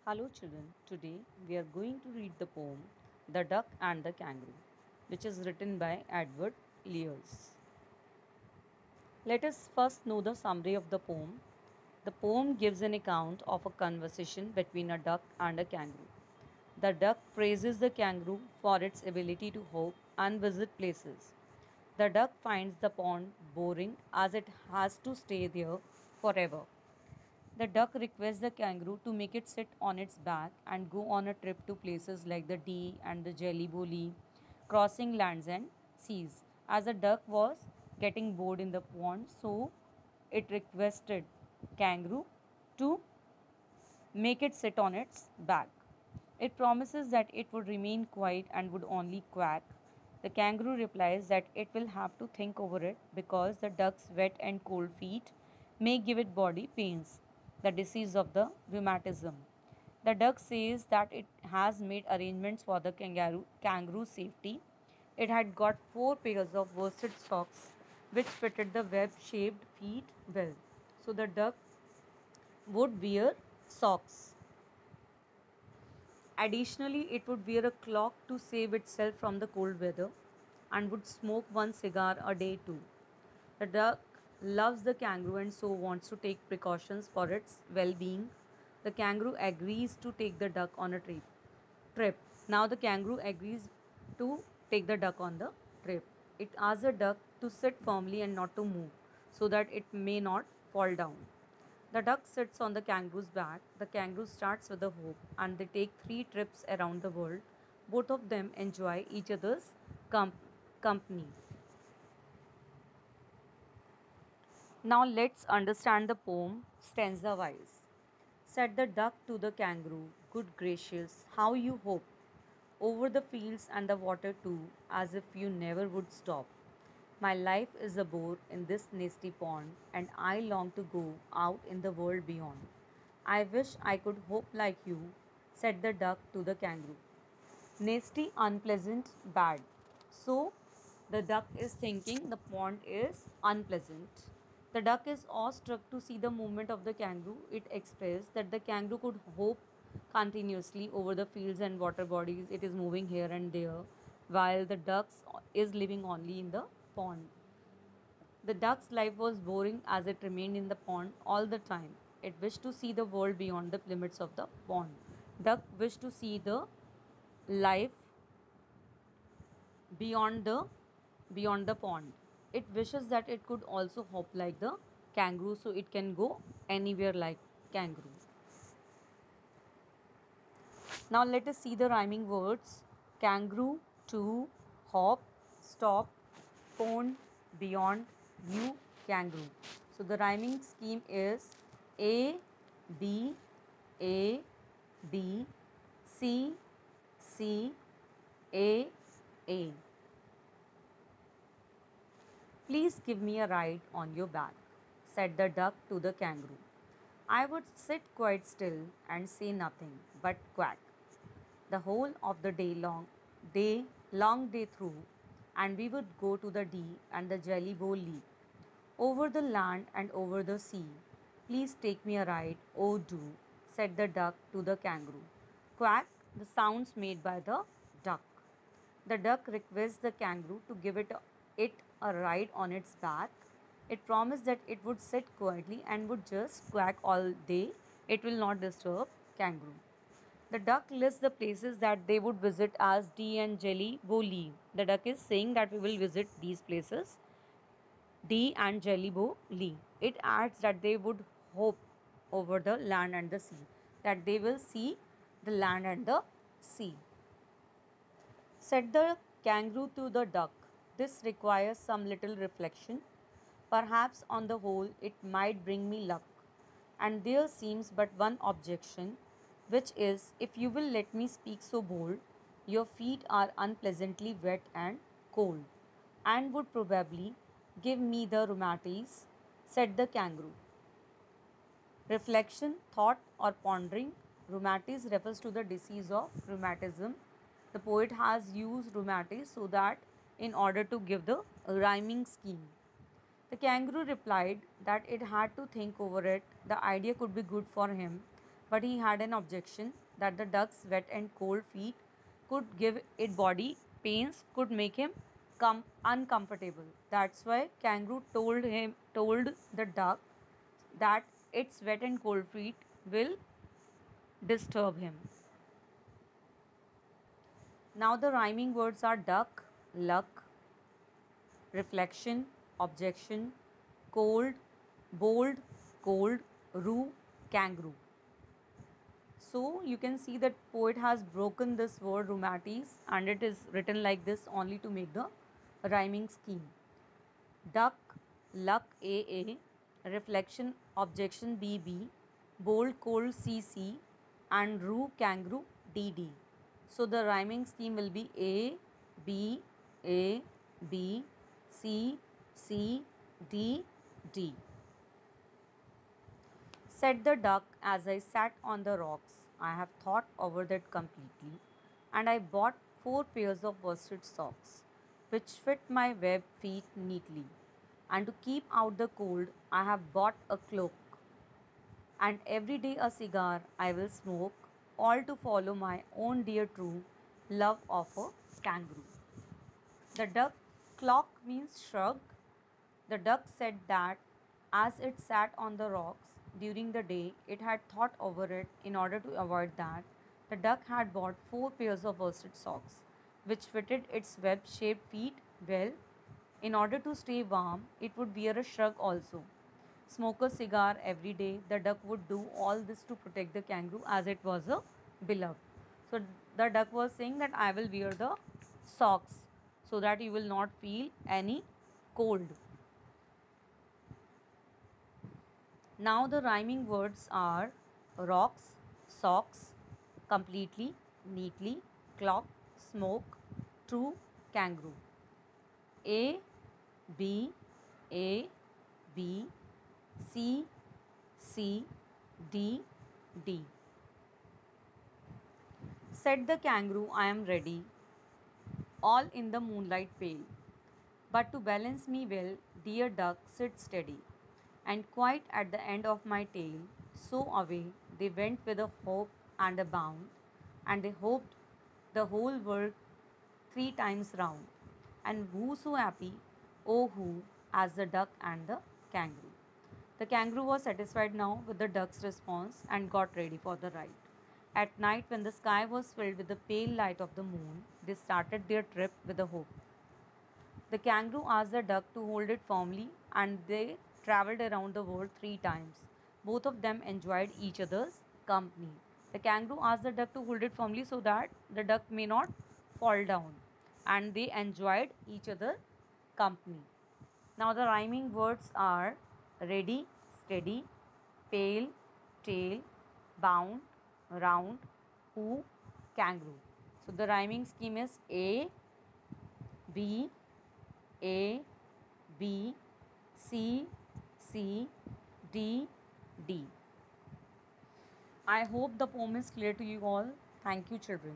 Hello children, today we are going to read the poem The Duck and the Kangaroo, which is written by Edward Lears. Let us first know the summary of the poem. The poem gives an account of a conversation between a duck and a kangaroo. The duck praises the kangaroo for its ability to hop and visit places. The duck finds the pond boring as it has to stay there forever. The duck requests the kangaroo to make it sit on its back and go on a trip to places like the Dee and the Jelly, crossing lands and seas. As the duck was getting bored in the pond, so it requested kangaroo to make it sit on its back. It promises that it would remain quiet and would only quack. The kangaroo replies that it will have to think over it because the duck's wet and cold feet may give it body pains, the disease of the rheumatism. The duck says that it has made arrangements for the kangaroo's safety. It had got 4 pairs of worsted socks which fitted the web shaped feet well. So the duck would wear socks. Additionally, it would wear a clock to save itself from the cold weather and would smoke one cigar a day too. The duck loves the kangaroo and so wants to take precautions for its well being. The kangaroo agrees to take the duck on a trip. Now the kangaroo agrees to take the duck on the trip. It asks the duck to sit firmly and not to move so that it may not fall down. The duck sits on the kangaroo's back. The kangaroo starts with a hope and they take 3 trips around the world. Both of them enjoy each other's com- company. Now let's understand the poem stanza wise. Said the duck to the kangaroo, good gracious, how you hope over the fields and the water too, as if you never would stop. My life is a bore in this nasty pond, and I long to go out in the world beyond. I wish I could hope like you, said the duck to the kangaroo. Nasty, unpleasant, bad. So the duck is thinking the pond is unpleasant. The duck is awestruck to see the movement of the kangaroo. It expressed that the kangaroo could hop continuously over the fields and water bodies. It is moving here and there, while the duck is living only in the pond. The duck's life was boring as it remained in the pond all the time. It wished to see the world beyond the limits of the pond. Duck wished to see the life beyond the pond. It wishes that it could also hop like the kangaroo so it can go anywhere like kangaroo. Now let us see the rhyming words kangaroo, to, hop, stop, pond, beyond, you, kangaroo. So the rhyming scheme is A, B, A, B, C, C, A, A. Please give me a ride on your back, said the duck to the kangaroo. I would sit quite still and say nothing but quack the whole of the long day through, and we would go to the Dee and the Jelly Bowl over the land and over the sea. Please take me a ride, oh do, said the duck to the kangaroo. Quack, the sounds made by the duck. The duck requests the kangaroo to give it a ride on its back. It promised that it would sit quietly and would just quack all day. It will not disturb kangaroo. The duck lists the places that they would visit as Dee and Jelly Boli. The duck is saying that we will visit these places, Dee and Jelly Boli. It adds that they would hope over the land and the sea, that they will see the land and the sea. Said the kangaroo to the duck, this requires some little reflection. Perhaps on the whole it might bring me luck. And there seems but one objection, which is, if you will let me speak so bold, your feet are unpleasantly wet and cold, and would probably give me the rheumatiz, said the kangaroo. Reflection, thought, or pondering. Rheumatiz refers to the disease of rheumatism. The poet has used rheumatiz so that in order to give the rhyming scheme. The kangaroo replied that it had to think over it. The idea could be good for him, But he had an objection that the duck's wet and cold feet could give it body pains, could make him uncomfortable. That's why kangaroo told the duck that its wet and cold feet will disturb him. Now the rhyming words are duck, luck, reflection, objection, cold, bold, cold, roo, kangaroo. So you can see that poet has broken this word rheumatis and it is written like this only to make the rhyming scheme. Duck, luck AA, reflection, objection BB, bold, cold CC, and roo, kangaroo DD. So the rhyming scheme will be A B C C D D. Said the duck as I sat on the rocks. I have thought over that completely, and I bought 4 pairs of worsted socks, which fit my webbed feet neatly. And to keep out the cold, I have bought a cloak, and every day a cigar I will smoke, all to follow my own dear true love of a kangaroo. The duck clock means shrug. The duck said that as it sat on the rocks during the day, it had thought over it. In order to avoid that, the duck had bought 4 pairs of worsted socks, which fitted its web shaped feet well. In order to stay warm, it would wear a shrug also. Smoke a cigar every day. The duck would do all this to protect the kangaroo as it was a beloved. So the duck was saying that I will wear the socks so that you will not feel any cold. Now the rhyming words are rocks, socks, completely, neatly, clock, smoke, true, kangaroo. A, B, A, B, C, C, D, D. Said the kangaroo, I am ready, all in the moonlight pale. But to balance me well, dear duck, sit steady. And quite at the end of my tale, so away they went with a hope and a bound, and they hoped the whole world 3 times round. And who so happy, oh who, as the duck and the kangaroo. The kangaroo was satisfied now with the duck's response and got ready for the ride. At night, when the sky was filled with the pale light of the moon, they started their trip with a hope. The kangaroo asked the duck to hold it firmly, and they traveled around the world 3 times. Both of them enjoyed each other's company. The kangaroo asked the duck to hold it firmly so that the duck may not fall down, and they enjoyed each other's company. Now, the rhyming words are ready, steady, pale, tail, bound, round, who, kangaroo. So, the rhyming scheme is B, A, B, C, C, D, D. I hope the poem is clear to you all. Thank you, children.